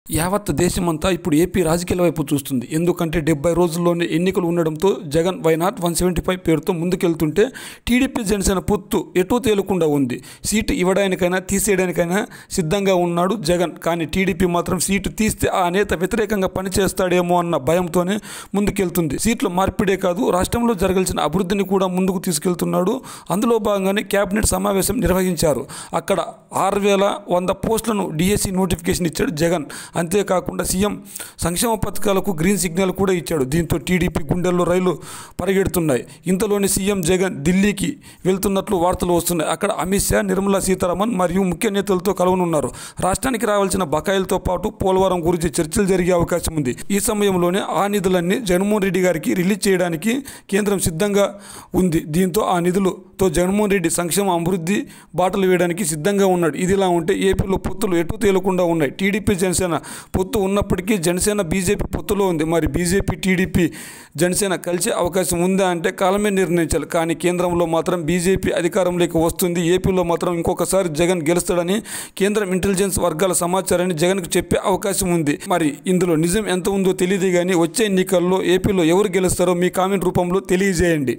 యావత్ దేశమంతా ఇప్పుడు ఏపీ రాజకీయాల వైపు చూస్తుంది. ఎందుకంటే 70 రోజుల్లోనే ఎన్నికలు ఉండడంతో జగన్ వై నాట్ 175 పేరుతో ముందుకెళ్తుంటే టీడీపీ జనసేన పొత్తు ఎటూ తేలకుండా ఉంది. సీటు ఇవ్వడానికైనా తీసేయడానికైనా సిద్ధంగా ఉన్నాడు జగన్. కానీ టీడీపీ మాత్రం సీటు తీస్తే ఆ నేత వ్యతిరేకంగా పనిచేస్తాడేమో అన్న భయంతోనే ముందుకెళ్తుంది. సీట్ల మార్పిడే కాదు, రాష్ట్రంలో జరగాల్సిన అభివృద్ధిని కూడా ముందుకు తీసుకెళ్తున్నాడు. అందులో భాగంగానే కేబినెట్ సమావేశం నిర్వహించారు. అక్కడ 6100 పోస్టులను డిఎస్సి నోటిఫికేషన్ ఇచ్చాడు జగన్. అంతేకాకుండా సీఎం సంక్షేమ పథకాలకు గ్రీన్ సిగ్నల్ కూడా ఇచ్చాడు. దీంతో టీడీపీ గుండెల్లో రైలు పరిగెడుతున్నాయి. ఇంతలోనే సీఎం జగన్ ఢిల్లీకి వెళ్తున్నట్లు వార్తలు వస్తున్నాయి. అక్కడ అమిత్ షా, నిర్మలా సీతారామన్ మరియు ముఖ్య నేతలతో కలవనున్నారు. రాష్ట్రానికి రావాల్సిన బకాయిలతో పాటు పోలవరం గురించి చర్చలు జరిగే అవకాశం ఉంది. ఈ సమయంలోనే ఆ నిధులన్నీ జగన్మోహన్ రెడ్డి గారికి రిలీజ్ చేయడానికి కేంద్రం సిద్ధంగా ఉంది. దీంతో ఆ నిధులతో జగన్మోహన్ రెడ్డి సంక్షేమ అభివృద్ధి బాటలు వేయడానికి సిద్ధంగా ఉన్నాడు. ఇదిలా ఉంటే ఏపీలో పొత్తులు ఎటూ తేలకుండా ఉన్నాయి. టీడీపీ జనసేన పొత్తు ఉన్నప్పటికీ జనసేన బీజేపీ పొత్తులో ఉంది. మరి బీజేపీ టీడీపీ జనసేన కలిసే అవకాశం ఉందా అంటే కాలమే నిర్ణయించాలి. కానీ కేంద్రంలో మాత్రం బీజేపీ అధికారంలోకి వస్తుంది. ఏపీలో మాత్రం ఇంకొకసారి జగన్ గెలుస్తాడని కేంద్రం ఇంటెలిజెన్స్ వర్గాల సమాచారాన్ని జగన్కు చెప్పే అవకాశం ఉంది. మరి ఇందులో నిజం ఎంత ఉందో తెలియదు. కానీ వచ్చే ఎన్నికల్లో ఏపీలో ఎవరు గెలుస్తారో మీ కామెంట్ రూపంలో తెలియజేయండి.